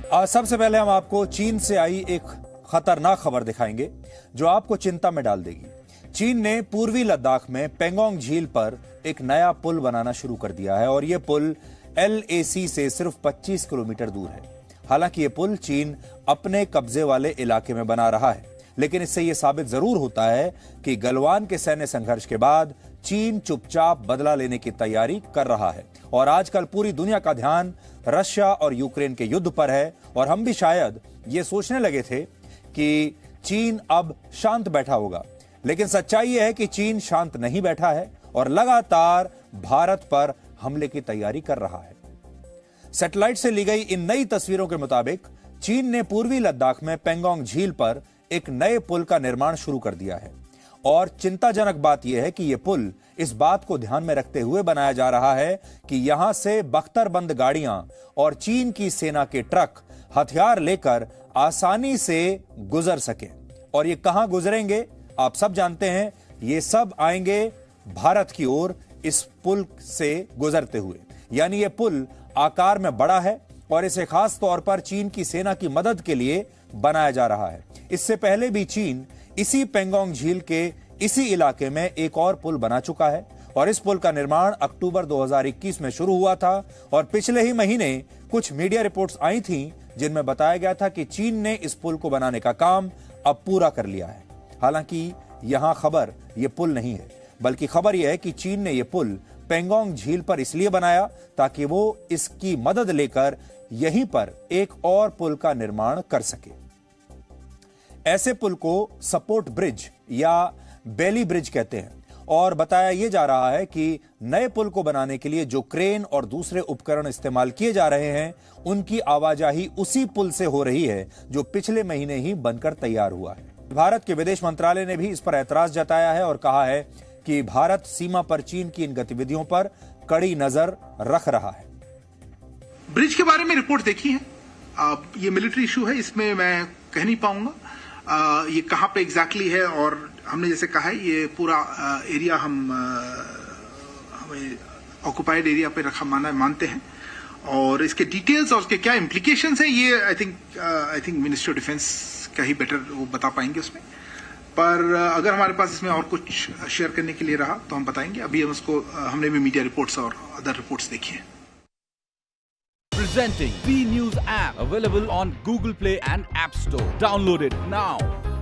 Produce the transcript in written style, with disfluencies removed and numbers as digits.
सबसे पहले हम आपको चीन से आई एक खतरनाक खबर दिखाएंगे जो आपको चिंता में डाल देगी। चीन ने पूर्वी लद्दाख में पेंगोंग झील पर एक नया पुल बनाना शुरू कर दिया है और यह पुल LAC से सिर्फ 25 किलोमीटर दूर है। हालांकि यह पुल चीन अपने कब्जे वाले इलाके में बना रहा है, लेकिन इससे यह साबित जरूर होता है कि गलवान के सैन्य संघर्ष के बाद चीन चुपचाप बदला लेने की तैयारी कर रहा है और आजकल पूरी दुनिया का ध्यान रशिया और यूक्रेन के युद्ध पर है। और हम भी शायद ये सोचने लगे थे कि चीन अब शांत बैठा होगा, लेकिन सच्चाई यह है कि चीन शांत नहीं बैठा है और लगातार भारत पर हमले की तैयारी कर रहा है। सैटेलाइट से ली गई इन नई तस्वीरों के मुताबिक चीन ने पूर्वी लद्दाख में पेंगोंग झील पर एक नए पुल का निर्माण शुरू कर दिया है और चिंताजनक बात यह है कि यह पुल इस बात को ध्यान में रखते हुए बनाया जा रहा है कि यहां से बख्तरबंद गाड़ियां और चीन की सेना के ट्रक हथियार लेकर आसानी से गुजर सके। और ये कहां गुजरेंगे आप सब जानते हैं, ये सब आएंगे भारत की ओर इस पुल से गुजरते हुए। यानी यह पुल आकार में बड़ा है और इसे खास तौर पर चीन की सेना की मदद के लिए बनाया जा रहा है। इससे पहले भी चीन इसी पेंगोंग झील के इसी इलाके में एक और पुल बना चुका है और इस पुल का निर्माण अक्टूबर 2021 में शुरू हुआ था और पिछले ही महीने कुछ मीडिया रिपोर्ट्स आई थीं जिनमें बताया गया था कि चीन ने इस पुल को बनाने का काम अब पूरा कर लिया है। हालांकि यहां खबर यह पुल नहीं है, बल्कि खबर यह है कि चीन ने यह पुल पेंगोंग झील पर इसलिए बनाया ताकि वो इसकी मदद लेकर यहीं पर एक और पुल का निर्माण कर सके। ऐसे पुल को सपोर्ट ब्रिज या बेली ब्रिज कहते हैं और बताया यह जा रहा है कि नए पुल को बनाने के लिए जो क्रेन और दूसरे उपकरण इस्तेमाल किए जा रहे हैं उनकी आवाजाही उसी पुल से हो रही है जो पिछले महीने ही बनकर तैयार हुआ है। भारत के विदेश मंत्रालय ने भी इस पर ऐतराज जताया है और कहा है कि भारत सीमा पर चीन की इन गतिविधियों पर कड़ी नजर रख रहा है। ब्रिज के बारे में रिपोर्ट देखी है, ये मिलिट्री इशू है, इसमें मैं कह नहीं पाऊंगा ये कहां पे एग्जैक्टली है। और हमने जैसे कहा है ये पूरा एरिया हमें ऑक्युपाइड एरिया पे रखा मानते हैं और इसके डिटेल्स और उसके क्या इम्प्लीकेशंस है ये I think ministry of defence का ही बेटर वो बता पाएंगे उसमें। पर अगर हमारे पास इसमें और कुछ शेयर करने के लिए रहा तो हम बताएंगे। अभी हम उसको हमने भी मीडिया रिपोर्ट्स और अदर रिपोर्ट्स देखी हैं। Presenting B News app available on Google Play and App Store. Download it now.